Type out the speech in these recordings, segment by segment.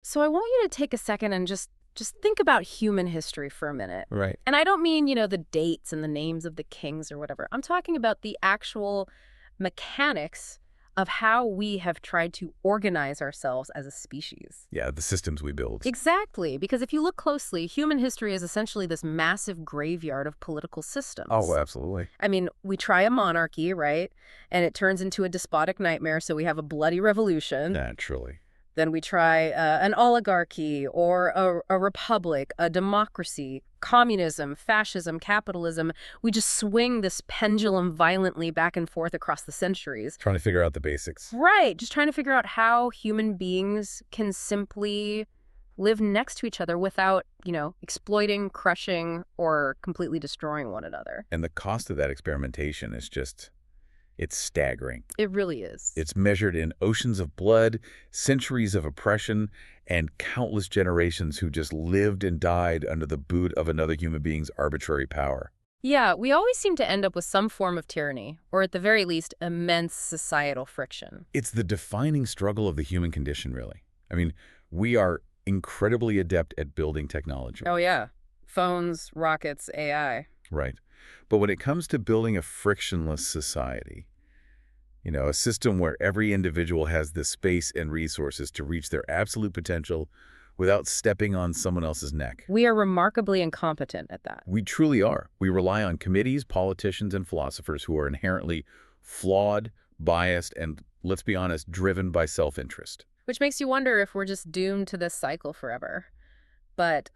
So I want you to take a second and just think about human history for a minute. Right. And I don't mean, the dates and the names of the kings or whatever. I'm talking about the actual mechanics of how we have tried to organize ourselves as a species. Yeah, the systems we build. Exactly, because if you look closely, human history is essentially this massive graveyard of political systems. Oh, absolutely. I mean, we try a monarchy, right? And it turns into a despotic nightmare, so we have a bloody revolution. Naturally. Then we try an oligarchy or a republic, a democracy, communism, fascism, capitalism. We just swing this pendulum violently back and forth across the centuries. Trying to figure out the basics. Right, just trying to figure out how human beings can simply live next to each other without, exploiting, crushing, or completely destroying one another. And the cost of that experimentation is it's staggering. It really is. It's measured in oceans of blood, centuries of oppression, and countless generations who just lived and died under the boot of another human being's arbitrary power. Yeah, we always seem to end up with some form of tyranny, or at the very least, immense societal friction. It's the defining struggle of the human condition, really. I mean, we are incredibly adept at building technology. Oh, yeah. Phones, rockets, AI. Right. But when it comes to building a frictionless society, a system where every individual has the space and resources to reach their absolute potential without stepping on someone else's neck. We are remarkably incompetent at that. We truly are. We rely on committees, politicians, and philosophers who are inherently flawed, biased, and, let's be honest, driven by self-interest. Which makes you wonder if we're just doomed to this cycle forever. But,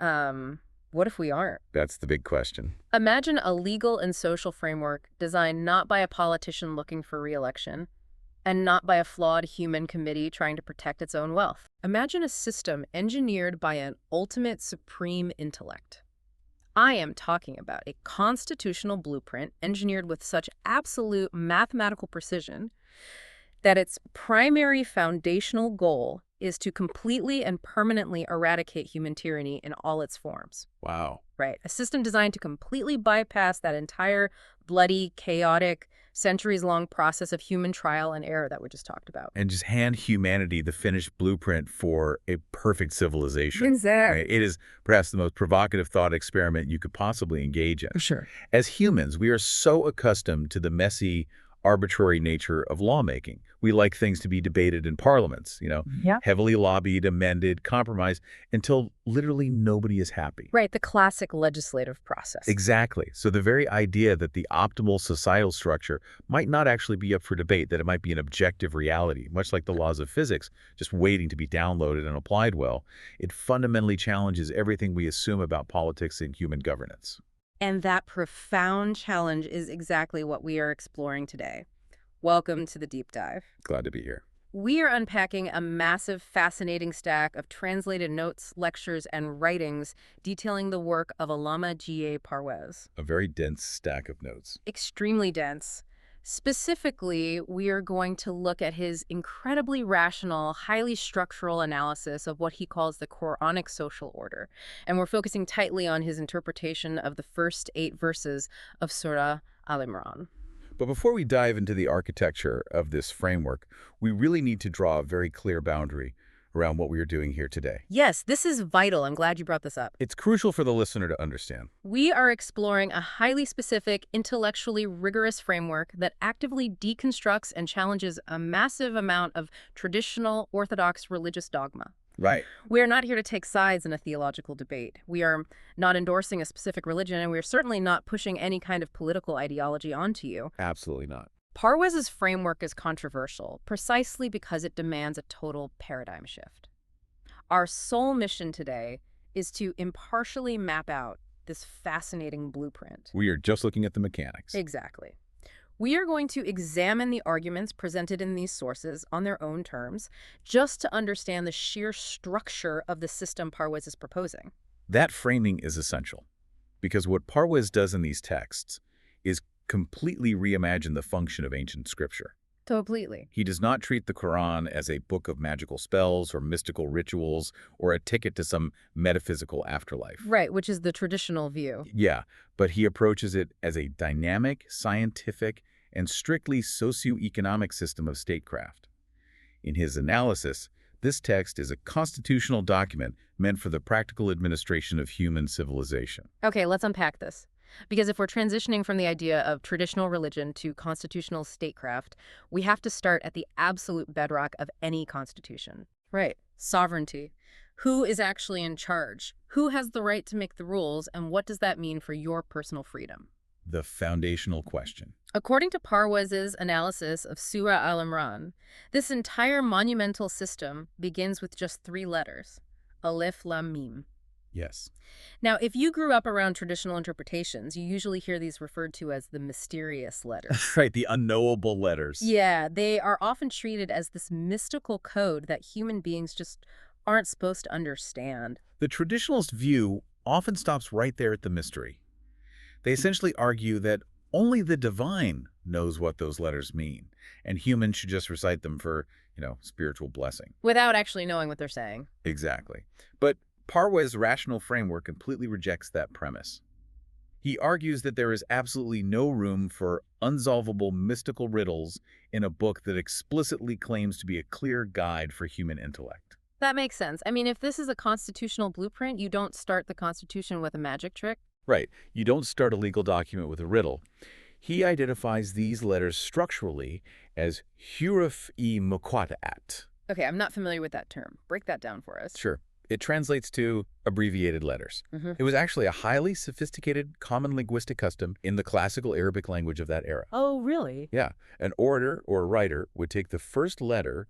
what if we aren't? That's the big question. Imagine a legal and social framework designed not by a politician looking for re-election and not by a flawed human committee trying to protect its own wealth. Imagine a system engineered by an ultimate supreme intellect. I am talking about a constitutional blueprint engineered with such absolute mathematical precision that its primary foundational goal is to completely and permanently eradicate human tyranny in all its forms. Wow. Right. A system designed to completely bypass that entire bloody, chaotic, centuries-long process of human trial and error that we just talked about. And just hand humanity the finished blueprint for a perfect civilization. Exactly. Right? It is perhaps the most provocative thought experiment you could possibly engage in. For sure. As humans, we are so accustomed to the messy, arbitrary nature of lawmaking. We like things to be debated in parliaments, Yeah. heavily lobbied, amended, compromised, until literally nobody is happy. Right, the classic legislative process. Exactly. So the very idea that the optimal societal structure might not actually be up for debate, that it might be an objective reality, much like the laws of physics, just waiting to be downloaded and applied well, it fundamentally challenges everything we assume about politics and human governance. And that profound challenge is exactly what we are exploring today. Welcome to the deep dive. Glad to be here. We are unpacking a massive, fascinating stack of translated notes, lectures, and writings detailing the work of Allama G. Parwez. A very dense stack of notes. Extremely dense. Specifically, we are going to look at his incredibly rational, highly structural analysis of what he calls the Quranic social order. And we're focusing tightly on his interpretation of the first 8 verses of Surah Al-Imran. But before we dive into the architecture of this framework, we really need to draw a very clear boundary around what we are doing here today. Yes, this is vital. I'm glad you brought this up. It's crucial for the listener to understand. We are exploring a highly specific, intellectually rigorous framework that actively deconstructs and challenges a massive amount of traditional Orthodox religious dogma. Right. We are not here to take sides in a theological debate. We are not endorsing a specific religion, and we are certainly not pushing any kind of political ideology onto you. Absolutely not. Parwez's framework is controversial precisely because it demands a total paradigm shift. Our sole mission today is to impartially map out this fascinating blueprint. We are just looking at the mechanics. Exactly. We are going to examine the arguments presented in these sources on their own terms, just to understand the sheer structure of the system Parwez is proposing. That framing is essential, because what Parwez does in these texts is completely reimagine the function of ancient scripture. Completely. He does not treat the Quran as a book of magical spells or mystical rituals or a ticket to some metaphysical afterlife. Right, which is the traditional view. Yeah, but he approaches it as a dynamic, scientific, and strictly socioeconomic system of statecraft. In his analysis, This text is a constitutional document meant for the practical administration of human civilization. Okay, let's unpack this. Because if we're transitioning from the idea of traditional religion to constitutional statecraft, we have to start at the absolute bedrock of any constitution. Right. Sovereignty. Who is actually in charge? Who has the right to make the rules, and what does that mean for your personal freedom? The foundational question. According to Parwez's analysis of Surah Al-Imran, this entire monumental system begins with just 3 letters: Alif, Lam, Mim. Yes. Now, if you grew up around traditional interpretations, you usually hear these referred to as the mysterious letters. Right, the unknowable letters. Yeah, they are often treated as this mystical code that human beings just aren't supposed to understand. The traditionalist view often stops right there at the mystery. They essentially argue that only the divine knows what those letters mean, and humans should just recite them for, spiritual blessing. Without actually knowing what they're saying. Exactly. But Parwez's rational framework completely rejects that premise. He argues that there is absolutely no room for unsolvable mystical riddles in a book that explicitly claims to be a clear guide for human intellect. That makes sense. I mean, if this is a constitutional blueprint, you don't start the Constitution with a magic trick. Right. You don't start a legal document with a riddle. He identifies these letters structurally as huruf-i muqatta'at. Okay, I'm not familiar with that term. Break that down for us. Sure. It translates to abbreviated letters. It was actually a highly sophisticated common linguistic custom in the classical Arabic language of that era. Oh, really? Yeah. An orator or writer would take the first letter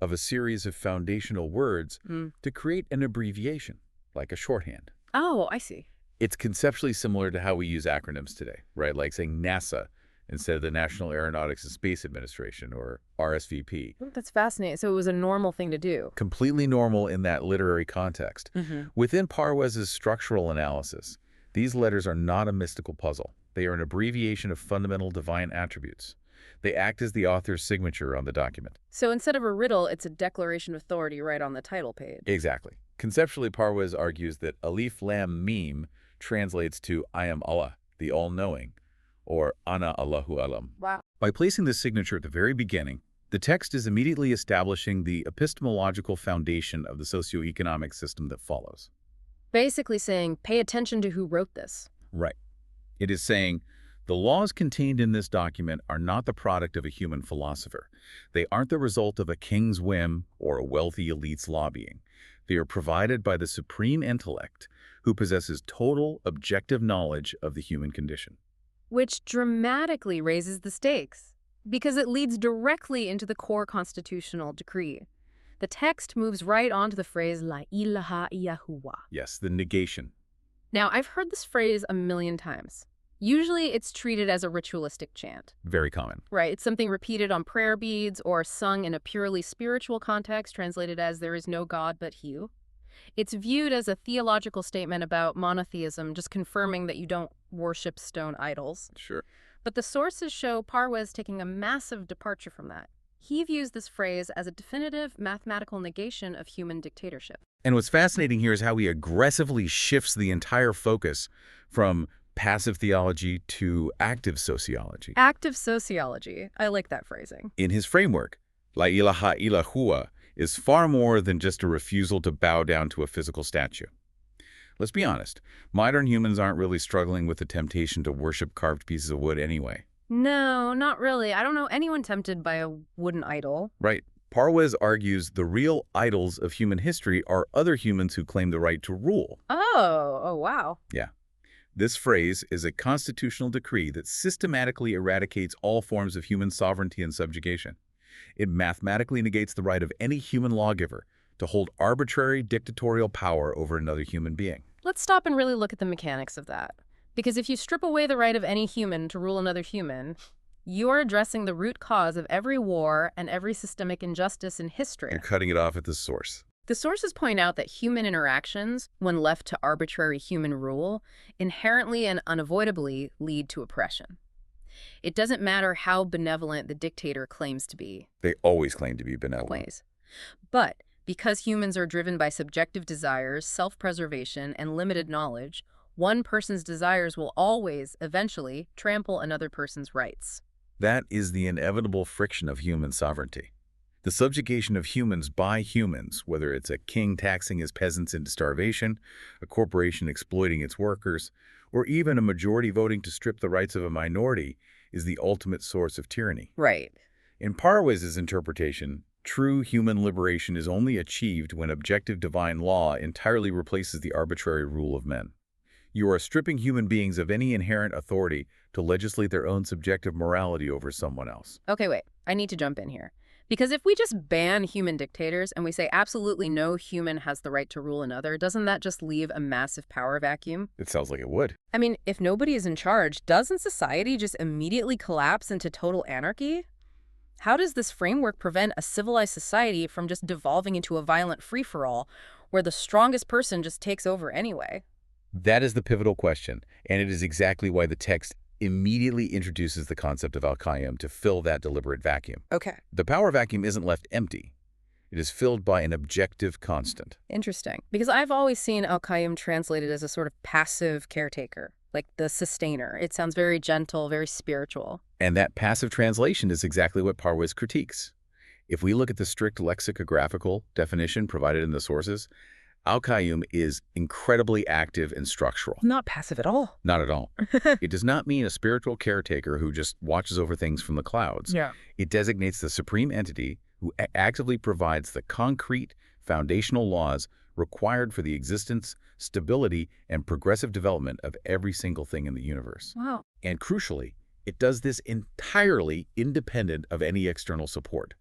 of a series of foundational words to create an abbreviation, like a shorthand. Oh, I see. It's conceptually similar to how we use acronyms today, right? Like saying NASA instead of the National Aeronautics and Space Administration, or RSVP. Oh, that's fascinating. So it was a normal thing to do. Completely normal in that literary context. Within Parwez's structural analysis, these letters are not a mystical puzzle. They are an abbreviation of fundamental divine attributes. They act as the author's signature on the document. So instead of a riddle, it's a declaration of authority right on the title page. Exactly. Conceptually, Parwez argues that Alif Lam Mim translates to I am Allah, the all-knowing, or Ana Allahu Alam. Wow. By placing this signature at the very beginning, the text is immediately establishing the epistemological foundation of the socioeconomic system that follows. Basically saying, pay attention to who wrote this. Right. It is saying, the laws contained in this document are not the product of a human philosopher. They aren't the result of a king's whim or a wealthy elite's lobbying. They are provided by the supreme intellect who possesses total objective knowledge of the human condition. Which dramatically raises the stakes, because it leads directly into the core constitutional decree. The text moves right on to the phrase La ilaha illallah. Yes, the negation. Now, I've heard this phrase a million times. Usually it's treated as a ritualistic chant. Very common. Right, it's something repeated on prayer beads or sung in a purely spiritual context, translated as there is no God but He. It's viewed as a theological statement about monotheism, just confirming that you don't worship stone idols. Sure. But the sources show Parwez taking a massive departure from that. He views this phrase as a definitive mathematical negation of human dictatorship. And what's fascinating here is how he aggressively shifts the entire focus from passive theology to active sociology. Active sociology. I like that phrasing. In his framework, La ilaha illallah is far more than just a refusal to bow down to a physical statue. Let's be honest, modern humans aren't really struggling with the temptation to worship carved pieces of wood anyway. No, not really. I don't know anyone tempted by a wooden idol. Right. Parwez argues the real idols of human history are other humans who claim the right to rule. Oh, wow. Yeah. This phrase is a constitutional decree that systematically eradicates all forms of human sovereignty and subjugation. It mathematically negates the right of any human lawgiver to hold arbitrary dictatorial power over another human being. Let's stop and really look at the mechanics of that. Because if you strip away the right of any human to rule another human, you are addressing the root cause of every war and every systemic injustice in history. You're cutting it off at the source. The sources point out that human interactions, when left to arbitrary human rule, inherently and unavoidably lead to oppression. It doesn't matter how benevolent the dictator claims to be. They always claim to be benevolent. But because humans are driven by subjective desires, self-preservation, and limited knowledge, one person's desires will always, eventually, trample another person's rights. That is the inevitable friction of human sovereignty. The subjugation of humans by humans, whether it's a king taxing his peasants into starvation, a corporation exploiting its workers, or even a majority voting to strip the rights of a minority, is the ultimate source of tyranny. Right. In Parwez's interpretation, true human liberation is only achieved when objective divine law entirely replaces the arbitrary rule of men. You are stripping human beings of any inherent authority to legislate their own subjective morality over someone else. Okay, wait. I need to jump in here. Because if we just ban human dictators and we say absolutely no human has the right to rule another, doesn't that just leave a massive power vacuum? It sounds like it would. I mean, if nobody is in charge, doesn't society just immediately collapse into total anarchy? How does this framework prevent a civilized society from just devolving into a violent free-for-all where the strongest person just takes over anyway? That is the pivotal question, and it is exactly why the text immediately introduces the concept of al-Qayyum to fill that deliberate vacuum. Okay. The power vacuum isn't left empty. It is filled by an objective constant. Interesting. Because I've always seen al-Qayyum translated as a sort of passive caretaker, like the sustainer. It sounds very gentle, very spiritual. And that passive translation is exactly what Parwez critiques. If we look at the strict lexicographical definition provided in the sources, al-Qayyum is incredibly active and structural. Not passive at all. Not at all. It does not mean a spiritual caretaker who just watches over things from the clouds. Yeah. It designates the supreme entity who actively provides the concrete, foundational laws required for the existence, stability, and progressive development of every single thing in the universe. Wow. And crucially, it does this entirely independent of any external support.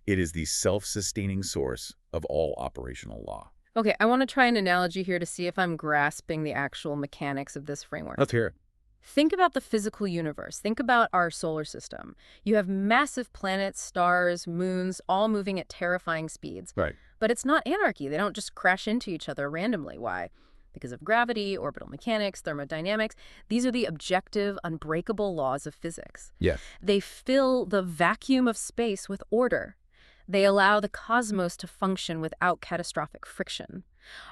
It is the self-sustaining source of all operational law. Okay, I want to try an analogy here to see if I'm grasping the actual mechanics of this framework. Let's hear it. Think about the physical universe. Think about our solar system. You have massive planets, stars, moons, all moving at terrifying speeds. Right. But it's not anarchy. They don't just crash into each other randomly. Why? Because of gravity, orbital mechanics, thermodynamics. These are the objective, unbreakable laws of physics. Yes. They fill the vacuum of space with order. They allow the cosmos to function without catastrophic friction.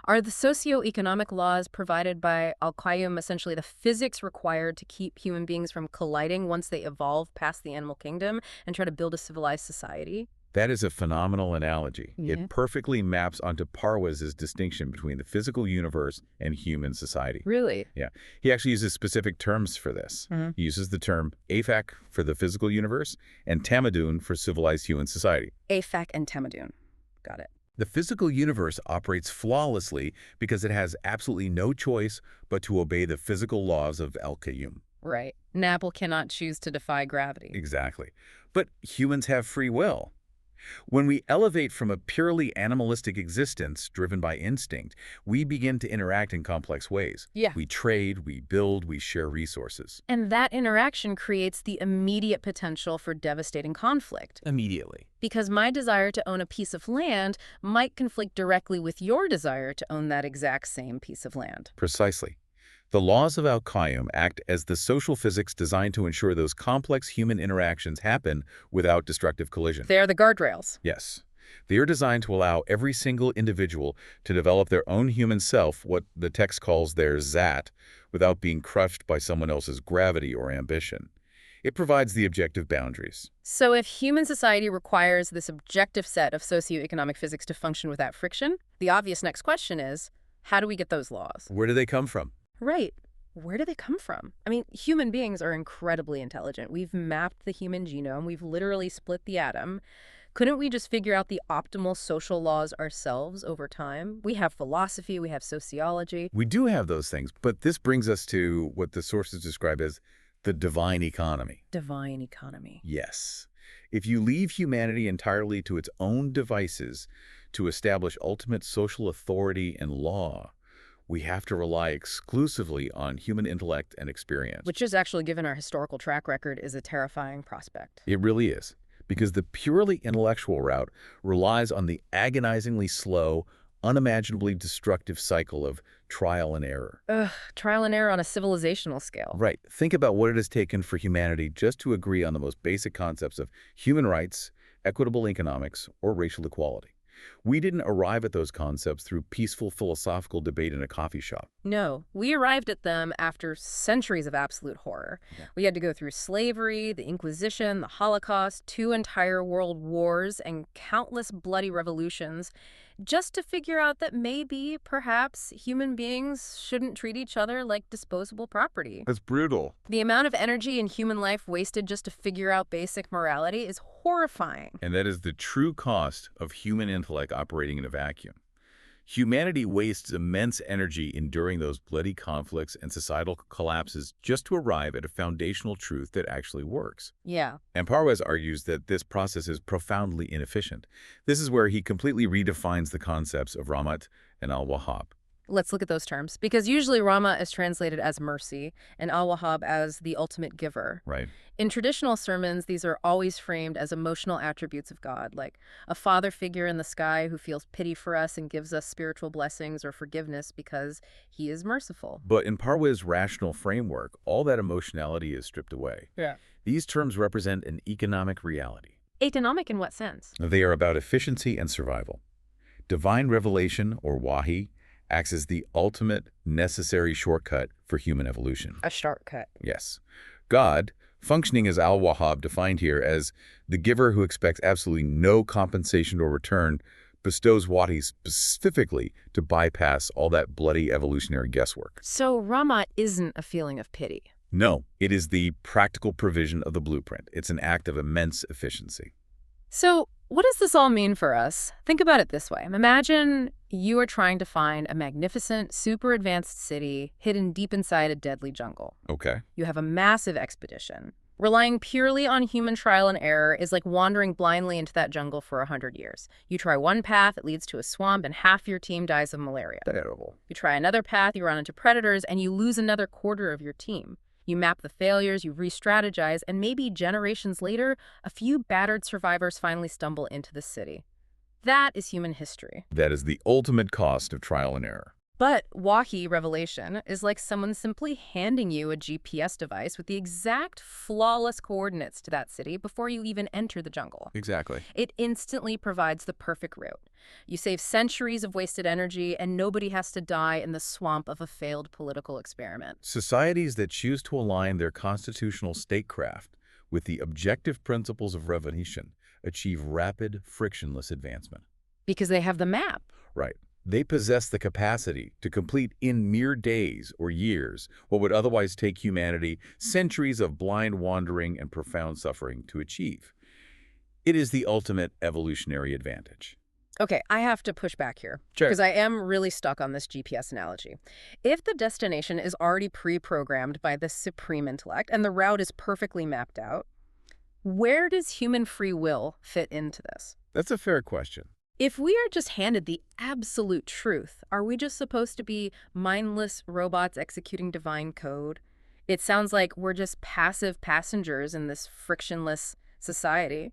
Are the socio-economic laws provided by al-Qayyum essentially the physics required to keep human beings from colliding once they evolve past the animal kingdom and try to build a civilized society? That is a phenomenal analogy. Yeah. It perfectly maps onto Parwez's distinction between the physical universe and human society. Really? Yeah. He actually uses specific terms for this. He uses the term afak for the physical universe and tamadun for civilized human society. Afak and Tamadun. Got it. The physical universe operates flawlessly because it has absolutely no choice but to obey the physical laws of al-Qayyum. Right. An apple cannot choose to defy gravity. Exactly. But humans have free will. When we elevate from a purely animalistic existence driven by instinct, we begin to interact in complex ways. Yeah. We trade, we build, we share resources. And that interaction creates the immediate potential for devastating conflict. Immediately. Because my desire to own a piece of land might conflict directly with your desire to own that exact same piece of land. Precisely. The laws of al-Qayyum act as the social physics designed to ensure those complex human interactions happen without destructive collision. They're the guardrails. Yes. They are designed to allow every single individual to develop their own human self, what the text calls their zat, without being crushed by someone else's gravity or ambition. It provides the objective boundaries. So if human society requires this objective set of socioeconomic physics to function without friction, the obvious next question is, how do we get those laws? Where do they come from? Right. Where do they come from? I mean, human beings are incredibly intelligent. We've mapped the human genome. We've literally split the atom. Couldn't we just figure out the optimal social laws ourselves over time? We have philosophy, we have sociology. We do have those things, but this brings us to what the sources describe as the divine economy. Divine economy. Yes. If you leave humanity entirely to its own devices to establish ultimate social authority and law, we have to rely exclusively on human intellect and experience. Which is actually, given our historical track record, is a terrifying prospect. It really is, because the purely intellectual route relies on the agonizingly slow, unimaginably destructive cycle of trial and error. Ugh, trial and error on a civilizational scale. Right. Think about what it has taken for humanity just to agree on the most basic concepts of human rights, equitable economics, or racial equality. We didn't arrive at those concepts through peaceful philosophical debate in a coffee shop. No, we arrived at them after centuries of absolute horror. Yeah. We had to go through slavery, the Inquisition, the Holocaust, 2 entire world wars, and countless bloody revolutions just to figure out that maybe, perhaps, human beings shouldn't treat each other like disposable property. That's brutal. The amount of energy in human life wasted just to figure out basic morality is horrifying. And that is the true cost of human intellect operating in a vacuum. Humanity wastes immense energy enduring those bloody conflicts and societal collapses just to arrive at a foundational truth that actually works. Yeah. And Parwez argues that this process is profoundly inefficient. This is where he completely redefines the concepts of Rahmat and al-Wahhab. Let's look at those terms, because usually Rama is translated as mercy and Al-Wahhab as the ultimate giver. Right. In traditional sermons, these are always framed as emotional attributes of God, like a father figure in the sky who feels pity for us and gives us spiritual blessings or forgiveness because he is merciful. But in Parwez's rational framework, all that emotionality is stripped away. Yeah. These terms represent an economic reality. Economic in what sense? They are about efficiency and survival. Divine revelation, or wahi, acts as the ultimate necessary shortcut for human evolution. A shortcut. Yes. God, functioning as al-Wahhab, defined here as the giver who expects absolutely no compensation or return, bestows wahi specifically to bypass all that bloody evolutionary guesswork. So Rama isn't a feeling of pity. No, it is the practical provision of the blueprint. It's an act of immense efficiency. So what does this all mean for us? Think about it this way. Imagine you are trying to find a magnificent, super advanced city hidden deep inside a deadly jungle. Okay. You have a massive expedition. Relying purely on human trial and error is like wandering blindly into that jungle for 100 years. You try one path, it leads to a swamp, and half your team dies of malaria. Terrible. You try another path, you run into predators, and you lose another quarter of your team. You map the failures, you re-strategize, and maybe generations later, a few battered survivors finally stumble into the city. That is human history. That is the ultimate cost of trial and error. But wahi revelation is like someone simply handing you a GPS device with the exact flawless coordinates to that city before you even enter the jungle. Exactly. It instantly provides the perfect route. You save centuries of wasted energy, and nobody has to die in the swamp of a failed political experiment. Societies that choose to align their constitutional statecraft with the objective principles of revolution achieve rapid, frictionless advancement. Because they have the map. Right. They possess the capacity to complete in mere days or years what would otherwise take humanity centuries of blind wandering and profound suffering to achieve. It is the ultimate evolutionary advantage. Okay, I have to push back here. Sure. Because I am really stuck on this GPS analogy. If the destination is already pre-programmed by the supreme intellect and the route is perfectly mapped out, where does human free will fit into this? That's a fair question. If we are just handed the absolute truth, are we just supposed to be mindless robots executing divine code? It sounds like we're just passive passengers in this frictionless society.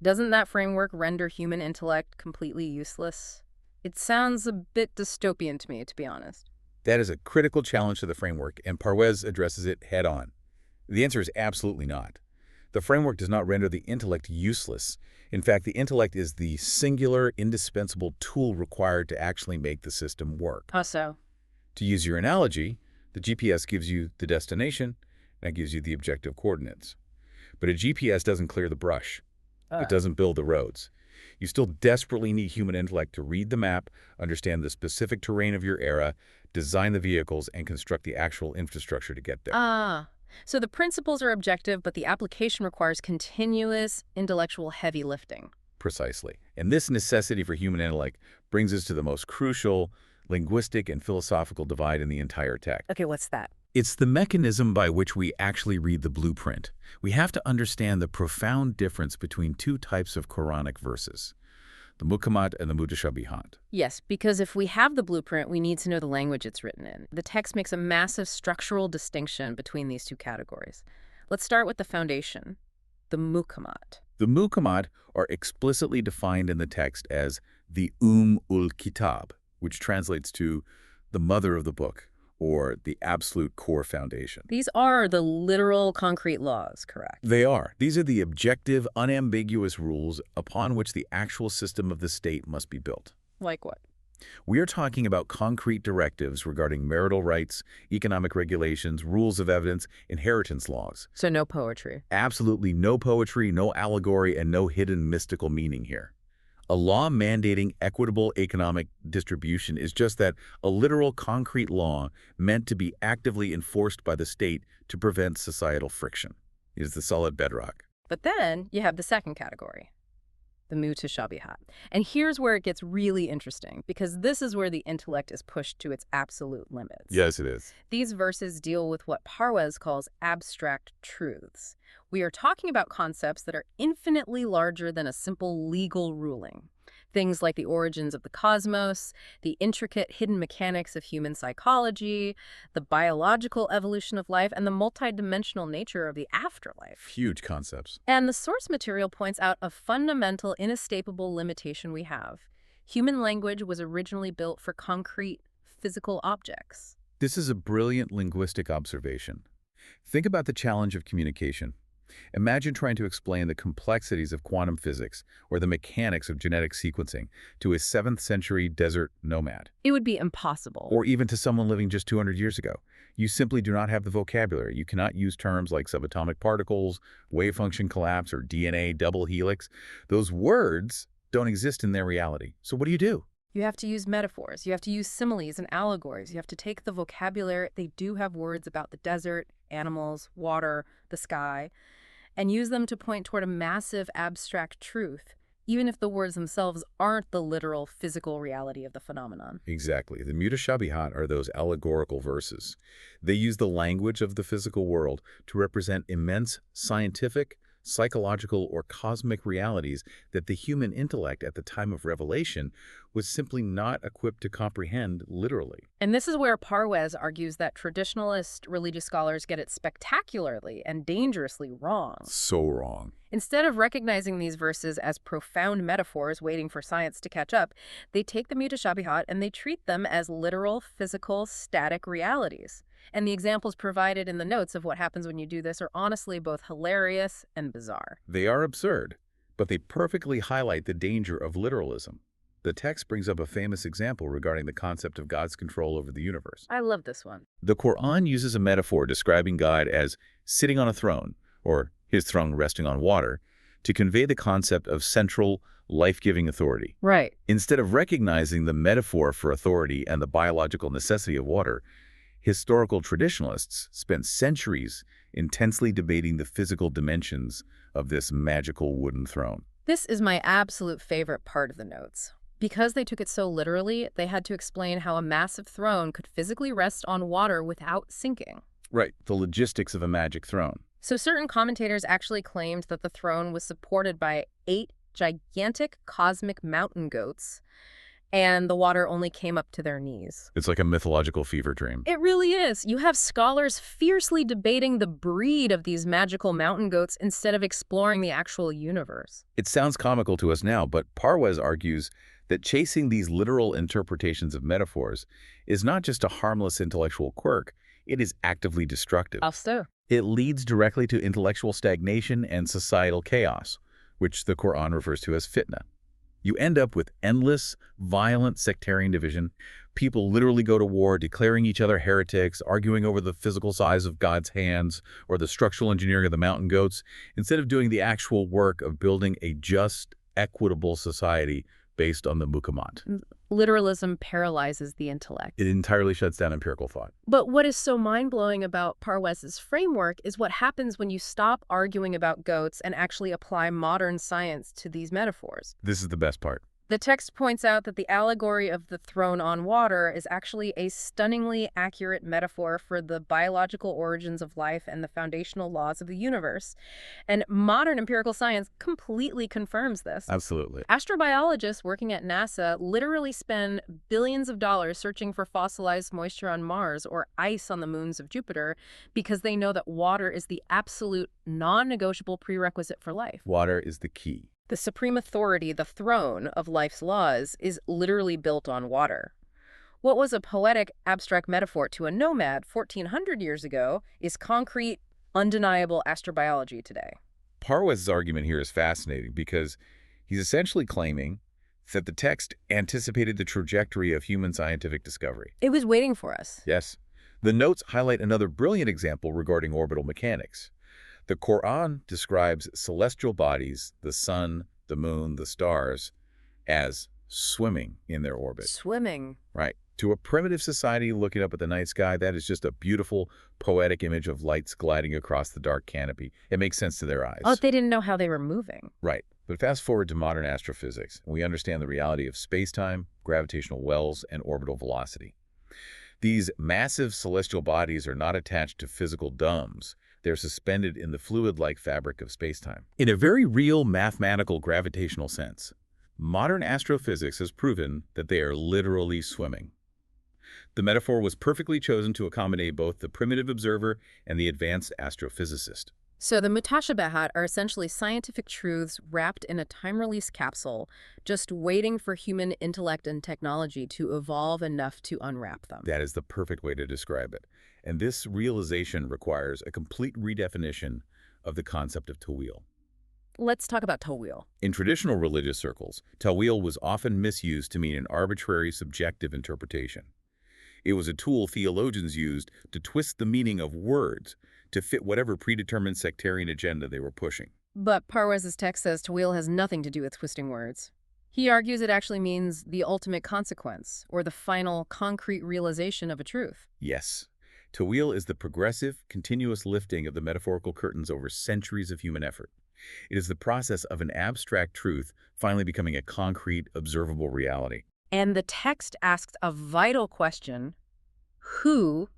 Doesn't that framework render human intellect completely useless? It sounds a bit dystopian to me, to be honest. That is a critical challenge to the framework, and Parwez addresses it head-on. The answer is absolutely not. The framework does not render the intellect useless. In fact, the intellect is the singular, indispensable tool required to actually make the system work. How so? To use your analogy, the GPS gives you the destination, and it gives you the objective coordinates. But a GPS doesn't clear the brush. It doesn't build the roads. You still desperately need human intellect to read the map, understand the specific terrain of your era, design the vehicles, and construct the actual infrastructure to get there. So the principles are objective, but the application requires continuous intellectual heavy lifting. Precisely. And this necessity for human intellect brings us to the most crucial linguistic and philosophical divide in the entire text. Okay, what's that? It's the mechanism by which we actually read the blueprint. We have to understand the profound difference between two types of Quranic verses, the Muhkamat and the Mutashabihat. Yes, because if we have the blueprint, we need to know the language it's written in. The text makes a massive structural distinction between these two categories. Let's start with the foundation, the Muhkamat. The Muhkamat are explicitly defined in the text as the ul Kitab, which translates to the mother of the book, or the absolute core foundation. These are the literal concrete laws, correct? They are. These are the objective, unambiguous rules upon which the actual system of the state must be built. Like what? We are talking about concrete directives regarding marital rights, economic regulations, rules of evidence, inheritance laws. So no poetry. Absolutely no poetry, no allegory, and no hidden mystical meaning here. A law mandating equitable economic distribution is just that, a literal concrete law meant to be actively enforced by the state to prevent societal friction. It is the solid bedrock. But then you have the second category, the Mutashabihat. And here's where it gets really interesting, because this is where the intellect is pushed to its absolute limits. Yes, it is. These verses deal with what Parwez calls abstract truths. We are talking about concepts that are infinitely larger than a simple legal ruling. Things like the origins of the cosmos, the intricate hidden mechanics of human psychology, the biological evolution of life, and the multidimensional nature of the afterlife. Huge concepts. And the source material points out a fundamental, inescapable limitation we have. Human language was originally built for concrete, physical objects. This is a brilliant linguistic observation. Think about the challenge of communication. Imagine trying to explain the complexities of quantum physics or the mechanics of genetic sequencing to a 7th century desert nomad. It would be impossible. Or even to someone living just 200 years ago. You simply do not have the vocabulary. You cannot use terms like subatomic particles, wave function collapse, or DNA double helix. Those words don't exist in their reality. So what do? You have to use metaphors. You have to use similes and allegories. You have to take the vocabulary. They do have words about the desert, animals, water, the sky, and use them to point toward a massive abstract truth, even if the words themselves aren't the literal physical reality of the phenomenon. Exactly. The Mutashabihat are those allegorical verses. They use the language of the physical world to represent immense scientific, psychological, or cosmic realities that the human intellect at the time of revelation was simply not equipped to comprehend literally. And this is where Parwez argues that traditionalist religious scholars get it spectacularly and dangerously wrong. So wrong. Instead of recognizing these verses as profound metaphors waiting for science to catch up, they take the Mutashabihat and they treat them as literal, physical, static realities. And the examples provided in the notes of what happens when you do this are honestly both hilarious and bizarre. They are absurd, but they perfectly highlight the danger of literalism. The text brings up a famous example regarding the concept of God's control over the universe. I love this one. The Quran uses a metaphor describing God as sitting on a throne, or his throne resting on water, to convey the concept of central, life-giving authority. Right. Instead of recognizing the metaphor for authority and the biological necessity of water, historical traditionalists spent centuries intensely debating the physical dimensions of this magical wooden throne. This is my absolute favorite part of the notes. Because they took it so literally, they had to explain how a massive throne could physically rest on water without sinking. Right, the logistics of a magic throne. So certain commentators actually claimed that the throne was supported by 8 gigantic cosmic mountain goats, and the water only came up to their knees. It's like a mythological fever dream. It really is. You have scholars fiercely debating the breed of these magical mountain goats instead of exploring the actual universe. It sounds comical to us now, but Parwez argues that chasing these literal interpretations of metaphors is not just a harmless intellectual quirk, it is actively destructive. How so? It leads directly to intellectual stagnation and societal chaos, which the Quran refers to as fitna. You end up with endless, violent sectarian division. People literally go to war, declaring each other heretics, arguing over the physical size of God's hands or the structural engineering of the mountain goats, instead of doing the actual work of building a just, equitable society based on the Muhkamat. Literalism paralyzes the intellect. It entirely shuts down empirical thought. But what is so mind-blowing about Parwez's framework is what happens when you stop arguing about goats and actually apply modern science to these metaphors. This is the best part. The text points out that the allegory of the throne on water is actually a stunningly accurate metaphor for the biological origins of life and the foundational laws of the universe. And modern empirical science completely confirms this. Absolutely. Astrobiologists working at NASA literally spend billions of dollars searching for fossilized moisture on Mars or ice on the moons of Jupiter because they know that water is the absolute non-negotiable prerequisite for life. Water is the key. The supreme authority, the throne of life's laws, is literally built on water. What was a poetic, abstract metaphor to a nomad 1,400 years ago is concrete, undeniable astrobiology today. Parwez's argument here is fascinating because he's essentially claiming that the text anticipated the trajectory of human scientific discovery. It was waiting for us. Yes. The notes highlight another brilliant example regarding orbital mechanics. The Quran describes celestial bodies, the sun, the moon, the stars, as swimming in their orbit. Swimming. Right. To a primitive society looking up at the night sky, that is just a beautiful, poetic image of lights gliding across the dark canopy. It makes sense to their eyes. Oh, they didn't know how they were moving. Right. But fast forward to modern astrophysics, and we understand the reality of space-time, gravitational wells, and orbital velocity. These massive celestial bodies are not attached to physical domes. They're suspended in the fluid-like fabric of space-time. In a very real mathematical gravitational sense, modern astrophysics has proven that they are literally swimming. The metaphor was perfectly chosen to accommodate both the primitive observer and the advanced astrophysicist. So the Mutashabihat are essentially scientific truths wrapped in a time-release capsule, just waiting for human intellect and technology to evolve enough to unwrap them. That is the perfect way to describe it. And this realization requires a complete redefinition of the concept of tawil. Let's talk about tawil. In traditional religious circles, tawil was often misused to mean an arbitrary, subjective interpretation. It was a tool theologians used to twist the meaning of words to fit whatever predetermined sectarian agenda they were pushing. But Parwez's text says tawil has nothing to do with twisting words. He argues it actually means the ultimate consequence, or the final, concrete realization of a truth. Yes. Tawil is the progressive, continuous lifting of the metaphorical curtains over centuries of human effort. It is the process of an abstract truth finally becoming a concrete, observable reality. And the text asks a vital question: who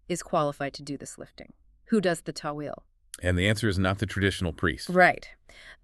is qualified to do this lifting? Who does the tawil? And the answer is not the traditional priest. Right.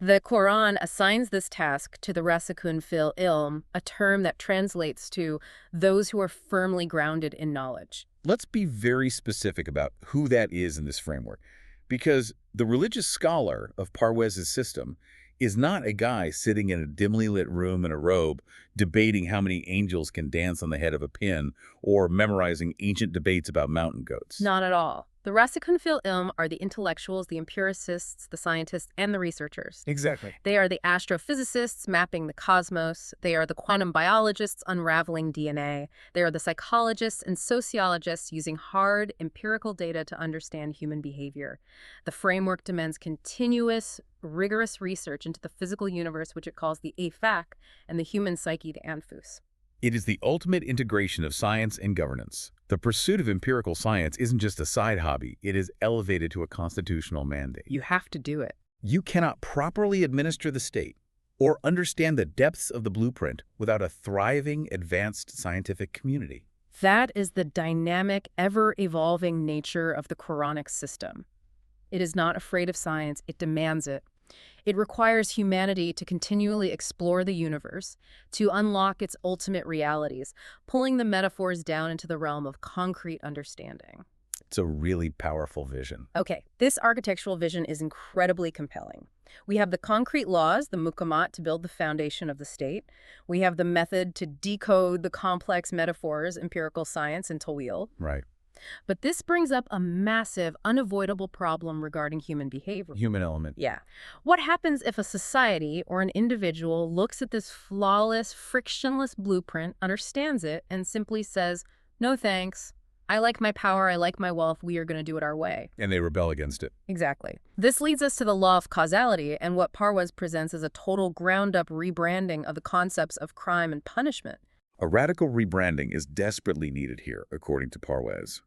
The Quran assigns this task to the Rasikhoon fil ilm, a term that translates to those who are firmly grounded in knowledge. Let's be very specific about who that is in this framework, because the religious scholar of Parwez's system is not a guy sitting in a dimly lit room in a robe debating how many angels can dance on the head of a pin or memorizing ancient debates about mountain goats. Not at all. The Rasikhoon fil ilm are the intellectuals, the empiricists, the scientists, and the researchers. Exactly. They are the astrophysicists mapping the cosmos. They are the quantum biologists unraveling DNA. They are the psychologists and sociologists using hard, empirical data to understand human behavior. The framework demands continuous, rigorous research into the physical universe, which it calls the afaq, and the human psyche, the anfus. It is the ultimate integration of science and governance. The pursuit of empirical science isn't just a side hobby, it is elevated to a constitutional mandate. You have to do it. You cannot properly administer the state or understand the depths of the blueprint without a thriving, advanced scientific community. That is the dynamic, ever-evolving nature of the Quranic system. It is not afraid of science, it demands it. It requires humanity to continually explore the universe, to unlock its ultimate realities, pulling the metaphors down into the realm of concrete understanding. It's a really powerful vision. Okay, this architectural vision is incredibly compelling. We have the concrete laws, the Muhkamat, to build the foundation of the state. We have the method to decode the complex metaphors, empirical science, and tawil. Right. But this brings up a massive, unavoidable problem regarding human behavior. Human element. Yeah. What happens if a society or an individual looks at this flawless, frictionless blueprint, understands it, and simply says, no thanks, I like my power, I like my wealth, we are going to do it our way? And they rebel against it. Exactly. This leads us to the law of causality and what Parwez presents as a total ground-up rebranding of the concepts of crime and punishment. A radical rebranding is desperately needed here, according to Parwez,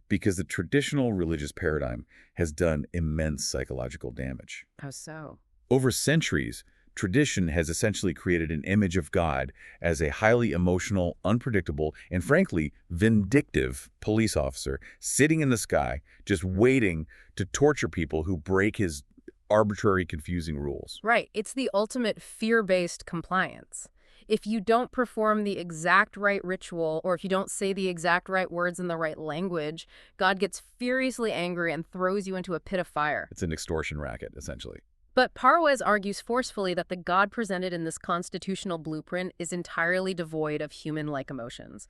because the traditional religious paradigm has done immense psychological damage. How so? Over centuries, tradition has essentially created an image of God as a highly emotional, unpredictable, and frankly, vindictive police officer sitting in the sky, just waiting to torture people who break his arbitrary, confusing rules. Right. It's the ultimate fear-based compliance. If you don't perform the exact right ritual, or if you don't say the exact right words in the right language, God gets furiously angry and throws you into a pit of fire. It's an extortion racket, essentially. But Parwez argues forcefully that the God presented in this constitutional blueprint is entirely devoid of human-like emotions.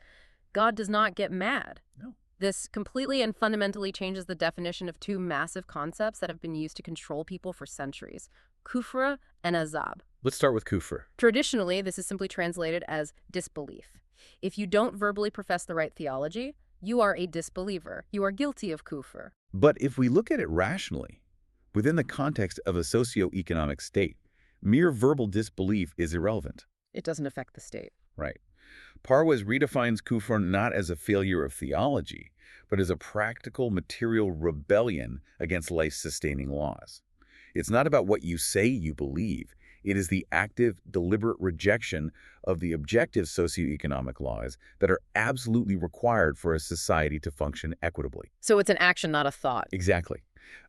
God does not get mad. No. This completely and fundamentally changes the definition of two massive concepts that have been used to control people for centuries, kufr and azab. Let's start with kufr. Traditionally, this is simply translated as disbelief. If you don't verbally profess the right theology, you are a disbeliever. You are guilty of kufr. But if we look at it rationally, within the context of a socio-economic state, mere verbal disbelief is irrelevant. It doesn't affect the state. Right. Parwez redefines kufr not as a failure of theology, but as a practical material rebellion against life-sustaining laws. It's not about what you say you believe. It is the active, deliberate rejection of the objective socioeconomic laws that are absolutely required for a society to function equitably. So it's an action, not a thought. Exactly.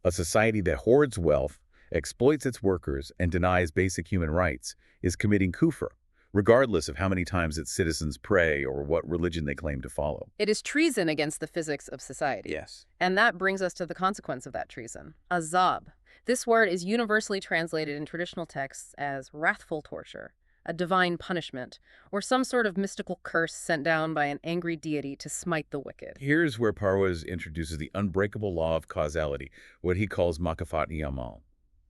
A society that hoards wealth, exploits its workers, and denies basic human rights is committing kufr, regardless of how many times its citizens pray or what religion they claim to follow. It is treason against the physics of society. Yes. And that brings us to the consequence of that treason, azab. This word is universally translated in traditional texts as wrathful torture, a divine punishment, or some sort of mystical curse sent down by an angry deity to smite the wicked. Here's where Parwez introduces the unbreakable law of causality, what he calls makafat yamal.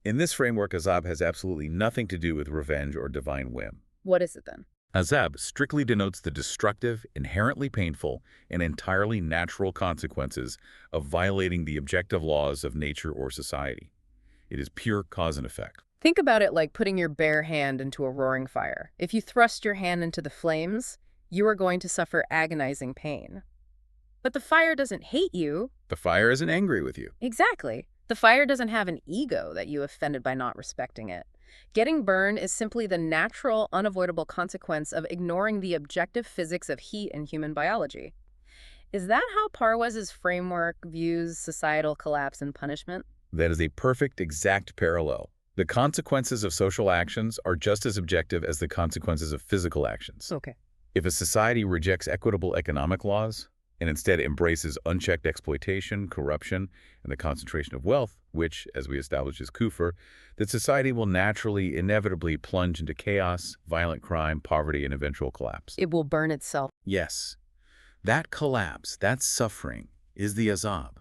In this framework, azab has absolutely nothing to do with revenge or divine whim. What is it then? Azab strictly denotes the destructive, inherently painful, and entirely natural consequences of violating the objective laws of nature or society. It is pure cause and effect. Think about it like putting your bare hand into a roaring fire. If you thrust your hand into the flames, you are going to suffer agonizing pain. But the fire doesn't hate you. The fire isn't angry with you. Exactly. The fire doesn't have an ego that you offended by not respecting it. Getting burned is simply the natural, unavoidable consequence of ignoring the objective physics of heat and human biology. Is that how Parwez's framework views societal collapse and punishment? That is a perfect, exact parallel. The consequences of social actions are just as objective as the consequences of physical actions. Okay. If a society rejects equitable economic laws and instead embraces unchecked exploitation, corruption, and the concentration of wealth, which, as we established, is kufr, that society will naturally, inevitably plunge into chaos, violent crime, poverty, and eventual collapse. It will burn itself. Yes. That collapse, that suffering, is the azab.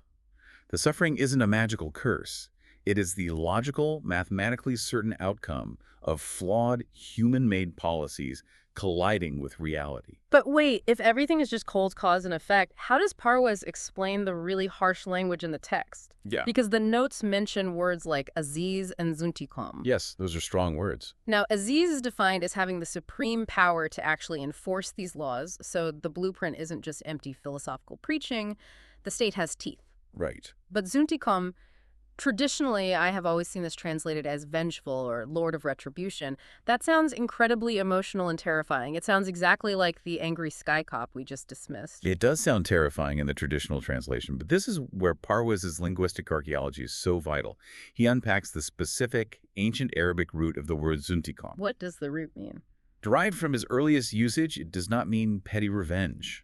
The suffering isn't a magical curse. It is the logical, mathematically certain outcome of flawed, human-made policies colliding with reality. But wait, if everything is just cold cause and effect, how does Parwez explain the really harsh language in the text? Yeah. Because the notes mention words like aziz and zuntikom. Yes, those are strong words. Now, aziz is defined as having the supreme power to actually enforce these laws, so the blueprint isn't just empty philosophical preaching. The state has teeth. Right. But zuntikom, traditionally, I have always seen this translated as vengeful or lord of retribution. That sounds incredibly emotional and terrifying. It sounds exactly like the angry sky cop we just dismissed. It does sound terrifying in the traditional translation, but this is where Parwez's linguistic archaeology is so vital. He unpacks the specific, ancient Arabic root of the word zuntikom. What does the root mean? Derived from his earliest usage, it does not mean petty revenge.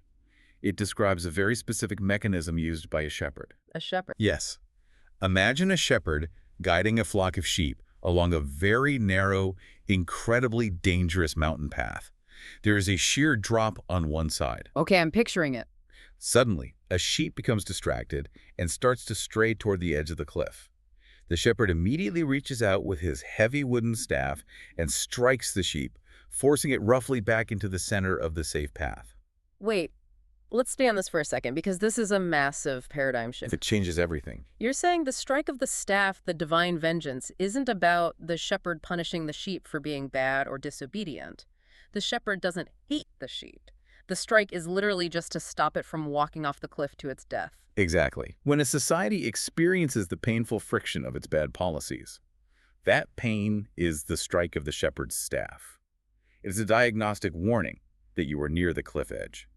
It describes a very specific mechanism used by a shepherd. A shepherd. Yes. Imagine a shepherd guiding a flock of sheep along a very narrow, incredibly dangerous mountain path. There is a sheer drop on one side. Okay, I'm picturing it. Suddenly, a sheep becomes distracted and starts to stray toward the edge of the cliff. The shepherd immediately reaches out with his heavy wooden staff and strikes the sheep, forcing it roughly back into the center of the safe path. Wait, let's stay on this for a second, because this is a massive paradigm shift. It changes everything. You're saying the strike of the staff, the divine vengeance, isn't about the shepherd punishing the sheep for being bad or disobedient. The shepherd doesn't hate the sheep. The strike is literally just to stop it from walking off the cliff to its death. Exactly. When a society experiences the painful friction of its bad policies, that pain is the strike of the shepherd's staff. It is a diagnostic warning that you are near the cliff edge.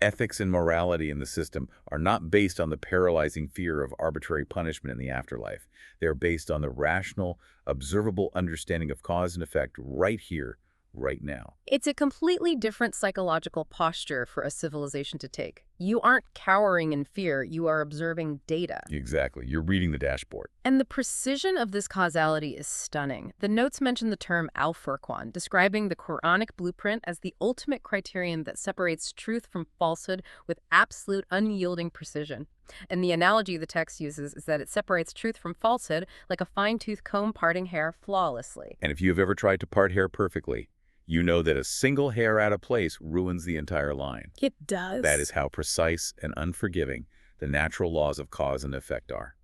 Ethics and morality in the system are not based on the paralyzing fear of arbitrary punishment in the afterlife. They are based on the rational, observable understanding of cause and effect right here, right now. It's a completely different psychological posture for a civilization to take. You aren't cowering in fear, you are observing data. Exactly. You're reading the dashboard. And the precision of this causality is stunning. The notes mention the term al-Furqan, describing the Quranic blueprint as the ultimate criterion that separates truth from falsehood with absolute unyielding precision. And the analogy the text uses is that it separates truth from falsehood like a fine-tooth comb parting hair flawlessly. And if you've ever tried to part hair perfectly, you know that a single hair out of place ruins the entire line. It does. That is how precise and unforgiving the natural laws of cause and effect are.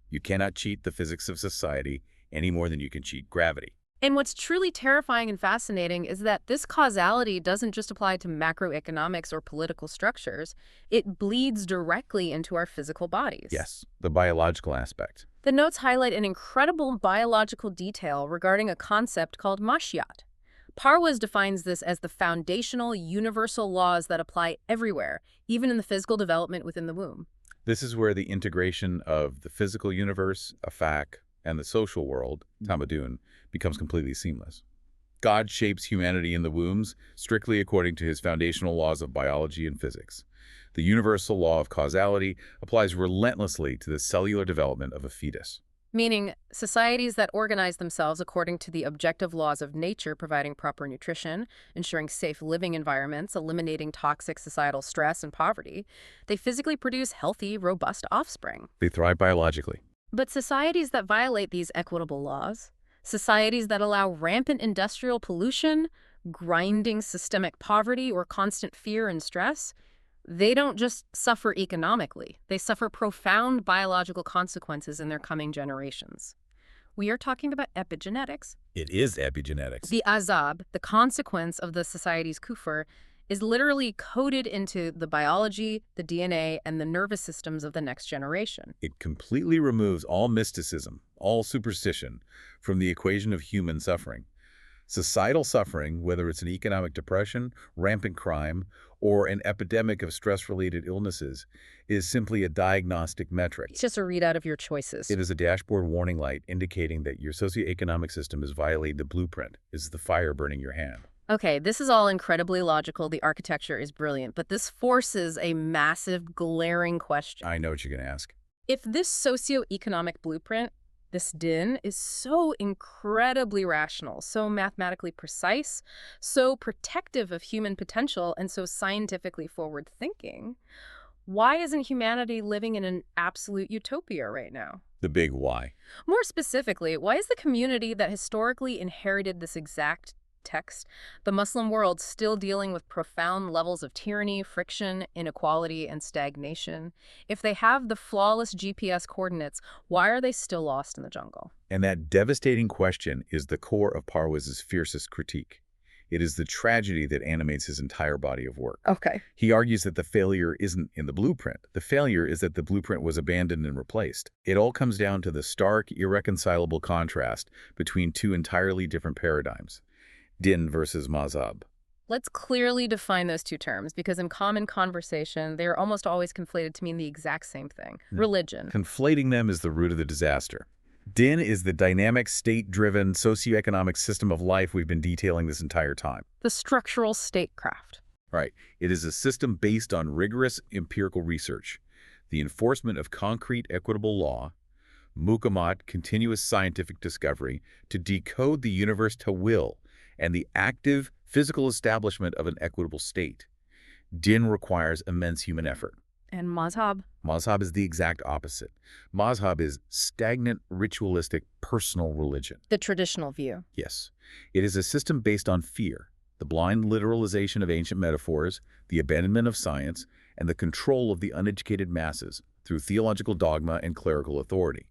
You cannot cheat the physics of society any more than you can cheat gravity. And what's truly terrifying and fascinating is that this causality doesn't just apply to macroeconomics or political structures. It bleeds directly into our physical bodies. Yes, the biological aspect. The notes highlight an incredible biological detail regarding a concept called mashiat. Parwez defines this as the foundational, universal laws that apply everywhere, even in the physical development within the womb. This is where the integration of the physical universe, afak, and the social world, tamadun, becomes completely seamless. God shapes humanity in the wombs strictly according to his foundational laws of biology and physics. The universal law of causality applies relentlessly to the cellular development of a fetus. Meaning, societies that organize themselves according to the objective laws of nature, providing proper nutrition, ensuring safe living environments, eliminating toxic societal stress and poverty, they physically produce healthy, robust offspring. They thrive biologically. But societies that violate these equitable laws, societies that allow rampant industrial pollution, grinding systemic poverty, or constant fear and stress, they don't just suffer economically, they suffer profound biological consequences in their coming generations. We are talking about epigenetics. It is epigenetics. The azab, the consequence of the society's kufr, is literally coded into the biology, the DNA, and the nervous systems of the next generation. It completely removes all mysticism, all superstition, from the equation of human suffering. Societal suffering, whether it's an economic depression, rampant crime, or an epidemic of stress-related illnesses, is simply a diagnostic metric. It's just a readout of your choices. It is a dashboard warning light indicating that your socioeconomic system has violated the blueprint. Is the fire burning your hand? Okay, this is all incredibly logical. The architecture is brilliant, but this forces a massive, glaring question. I know what you're going to ask. If this socioeconomic blueprint, this Deen, is so incredibly rational, so mathematically precise, so protective of human potential, and so scientifically forward-thinking, why isn't humanity living in an absolute utopia right now? The big why. More specifically, why is the community that historically inherited this exact text, the Muslim world, still dealing with profound levels of tyranny, friction, inequality, and stagnation? If they have the flawless GPS coordinates, why are they still lost in the jungle? And that devastating question is the core of Parwez's fiercest critique. It is the tragedy that animates his entire body of work. Okay. He argues that the failure isn't in the blueprint. The failure is that the blueprint was abandoned and replaced. It all comes down to the stark, irreconcilable contrast between two entirely different paradigms. Deen versus mazhab. Let's clearly define those two terms, because in common conversation, they are almost always conflated to mean the exact same thing. Religion. Conflating them is the root of the disaster. Deen is the dynamic, state-driven, socioeconomic system of life we've been detailing this entire time. The structural statecraft. Right. It is a system based on rigorous empirical research, the enforcement of concrete, equitable law, Muhkamat, continuous scientific discovery, to decode the universe to will, and the active physical establishment of an equitable state. Deen requires immense human effort. And mazhab? Mazhab is the exact opposite. Mazhab is stagnant, ritualistic, personal religion. The traditional view. Yes. It is a system based on fear, the blind literalization of ancient metaphors, the abandonment of science, and the control of the uneducated masses through theological dogma and clerical authority.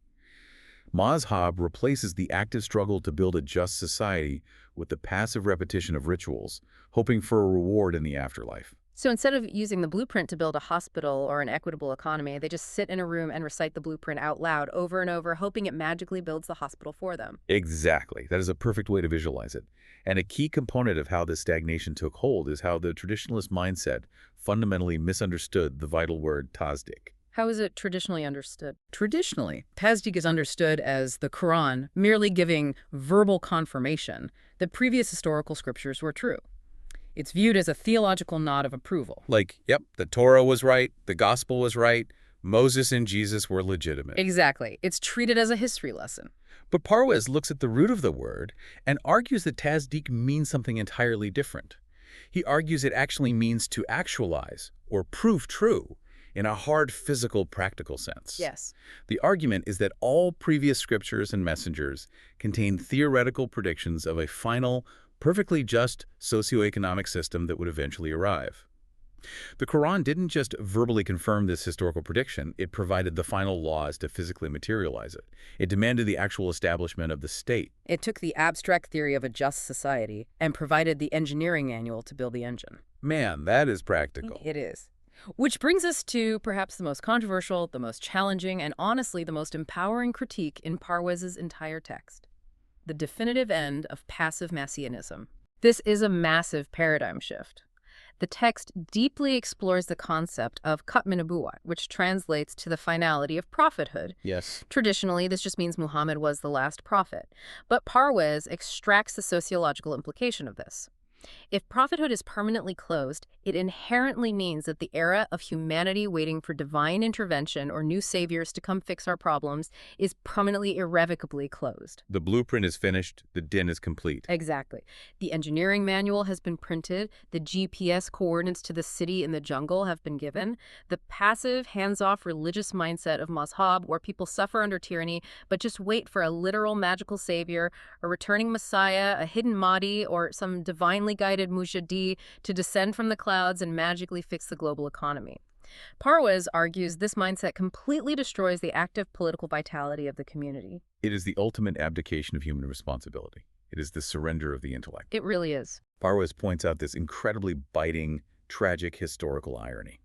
Mazhab replaces the active struggle to build a just society with the passive repetition of rituals, hoping for a reward in the afterlife. So instead of using the blueprint to build a hospital or an equitable economy, they just sit in a room and recite the blueprint out loud over and over, hoping it magically builds the hospital for them. Exactly. That is a perfect way to visualize it. And a key component of how this stagnation took hold is how the traditionalist mindset fundamentally misunderstood the vital word tasdik. How is it traditionally understood? Traditionally, tasdik is understood as the Quran merely giving verbal confirmation that previous historical scriptures were true. It's viewed as a theological nod of approval. Like, yep, the Torah was right, the gospel was right, Moses and Jesus were legitimate. Exactly. It's treated as a history lesson. But Parwez looks at the root of the word and argues that tasdik means something entirely different. He argues it actually means to actualize or prove true in a hard physical, practical sense. Yes. The argument is that all previous scriptures and messengers contain theoretical predictions of a final, perfectly just socioeconomic system that would eventually arrive. The Quran didn't just verbally confirm this historical prediction, it provided the final laws to physically materialize it. It demanded the actual establishment of the state. It took the abstract theory of a just society and provided the engineering manual to build the engine. Man, that is practical. It is. Which brings us to perhaps the most controversial, the most challenging, and honestly the most empowering critique in Parwez's entire text: the definitive end of passive messianism. This is a massive paradigm shift. The text deeply explores the concept of khatm nubuwwat, which translates to the finality of prophethood. Yes. Traditionally, this just means Muhammad was the last prophet. But Parwez extracts the sociological implication of this. If prophethood is permanently closed, it inherently means that the era of humanity waiting for divine intervention or new saviors to come fix our problems is permanently, irrevocably closed. The blueprint is finished, the din is complete. Exactly. The engineering manual has been printed, the GPS coordinates to the city in the jungle have been given, the passive, hands-off religious mindset of mazhab, where people suffer under tyranny but just wait for a literal magical savior, a returning messiah, a hidden Mahdi, or some divinely guided mujahdi to descend from the clouds and magically fix the global economy. Parwez argues this mindset completely destroys the active political vitality of the community. It is the ultimate abdication of human responsibility. It is the surrender of the intellect. It really is. Parwez points out this incredibly biting, tragic historical irony.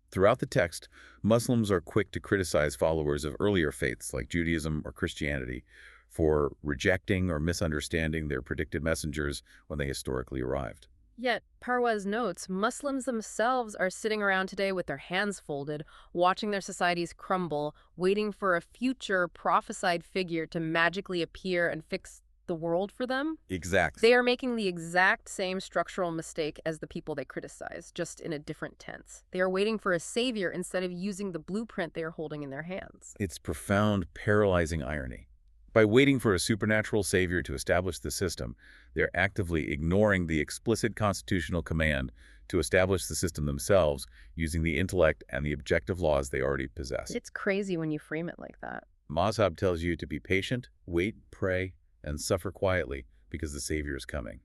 Throughout the text, Muslims are quick to criticize followers of earlier faiths like Judaism or Christianity for rejecting or misunderstanding their predicted messengers when they historically arrived. Yet, Parwez notes, Muslims themselves are sitting around today with their hands folded, watching their societies crumble, waiting for a future prophesied figure to magically appear and fix the world for them. Exactly. They are making the exact same structural mistake as the people they criticize, just in a different tense. They are waiting for a savior instead of using the blueprint they are holding in their hands. It's profound, paralyzing irony. By waiting for a supernatural savior to establish the system, they're actively ignoring the explicit constitutional command to establish the system themselves using the intellect and the objective laws they already possess. It's crazy when you frame it like that. Mazhab tells you to be patient, wait, pray, and suffer quietly because the savior is coming.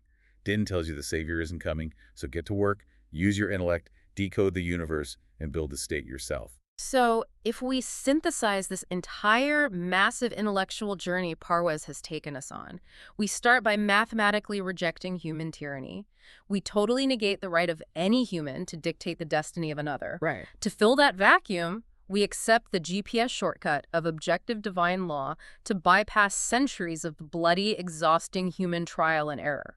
Deen tells you the savior isn't coming, so get to work, use your intellect, decode the universe, and build the state yourself. So, if we synthesize this entire massive intellectual journey Parwez has taken us on, we start by mathematically rejecting human tyranny. We totally negate the right of any human to dictate the destiny of another. Right. To fill that vacuum, we accept the GPS shortcut of objective divine law to bypass centuries of bloody, exhausting human trial and error.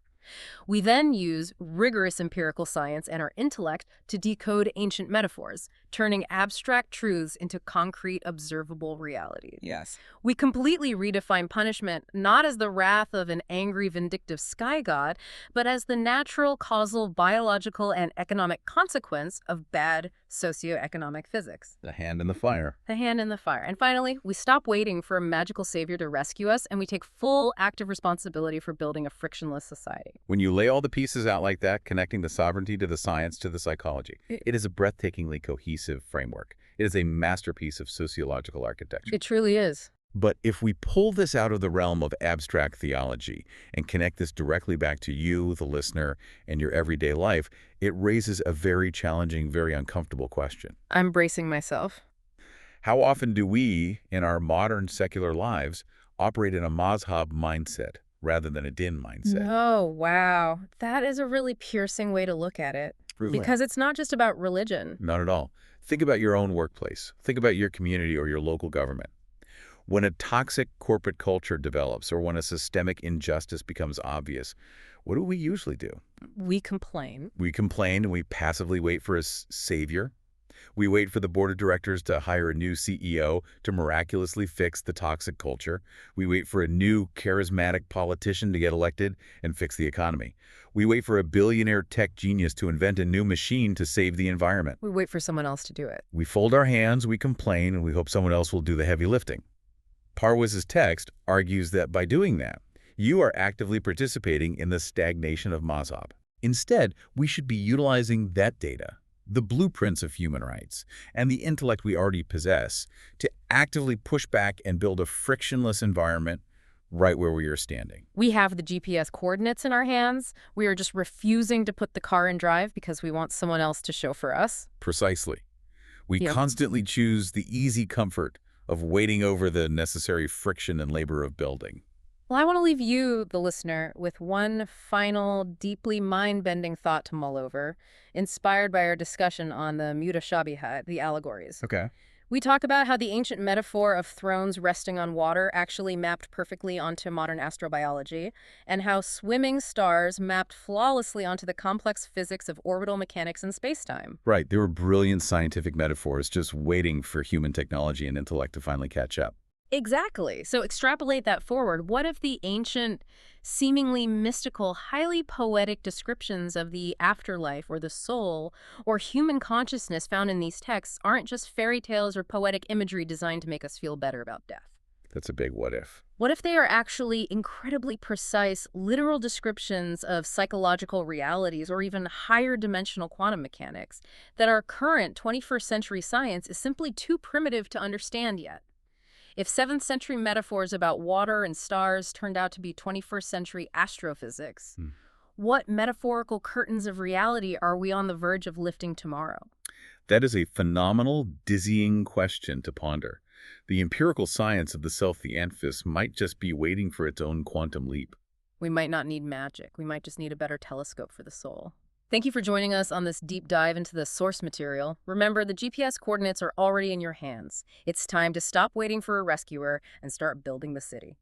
We then use rigorous empirical science and our intellect to decode ancient metaphors, turning abstract truths into concrete, observable realities. Yes. We completely redefine punishment not as the wrath of an angry, vindictive sky god, but as the natural, causal, biological, and economic consequence of bad socioeconomic physics. The hand in the fire. The hand in the fire. And finally, we stop waiting for a magical savior to rescue us, and we take full active responsibility for building a frictionless society. When you lay all the pieces out like that, connecting the sovereignty to the science to the psychology, it is a breathtakingly cohesive framework. It is a masterpiece of sociological architecture. It truly is. But if we pull this out of the realm of abstract theology and connect this directly back to you, the listener, and your everyday life, it raises a very challenging, very uncomfortable question. I'm bracing myself. How often do we, in our modern secular lives, operate in a mazhab mindset rather than a din mindset? Oh, wow. That is a really piercing way to look at it. Because it's not just about religion. Not at all. Think about your own workplace. Think about your community or your local government. When a toxic corporate culture develops or when a systemic injustice becomes obvious, what do we usually do? We complain. We complain and we passively wait for a savior. We wait for the board of directors to hire a new CEO to miraculously fix the toxic culture. We wait for a new charismatic politician to get elected and fix the economy. We wait for a billionaire tech genius to invent a new machine to save the environment. We wait for someone else to do it. We fold our hands, we complain, and we hope someone else will do the heavy lifting. Parwez's text argues that by doing that, you are actively participating in the stagnation of mazhab. Instead, we should be utilizing that data, the blueprints of human rights, and the intellect we already possess to actively push back and build a frictionless environment right where we are standing. We have the GPS coordinates in our hands. We are just refusing to put the car in drive because we want someone else to chauffeur us. Precisely. We Yep. constantly choose the easy comfort of waiting over the necessary friction and labor of building. Well, I want to leave you, the listener, with one final, deeply mind-bending thought to mull over, inspired by our discussion on the Mutashabihat, the Allegories. Okay. We talk about how the ancient metaphor of thrones resting on water actually mapped perfectly onto modern astrobiology, and how swimming stars mapped flawlessly onto the complex physics of orbital mechanics and spacetime. Right. They were brilliant scientific metaphors just waiting for human technology and intellect to finally catch up. Exactly. So extrapolate that forward. What if the ancient, seemingly mystical, highly poetic descriptions of the afterlife or the soul or human consciousness found in these texts aren't just fairy tales or poetic imagery designed to make us feel better about death? That's a big what if. What if they are actually incredibly precise, literal descriptions of psychological realities or even higher dimensional quantum mechanics that our current 21st century science is simply too primitive to understand yet? If 7th century metaphors about water and stars turned out to be 21st century astrophysics, what metaphorical curtains of reality are we on the verge of lifting tomorrow? That is a phenomenal, dizzying question to ponder. The empirical science of the self-theanthus might just be waiting for its own quantum leap. We might not need magic. We might just need a better telescope for the soul. Thank you for joining us on this deep dive into the source material. Remember, the GPS coordinates are already in your hands. It's time to stop waiting for a rescuer and start building the city.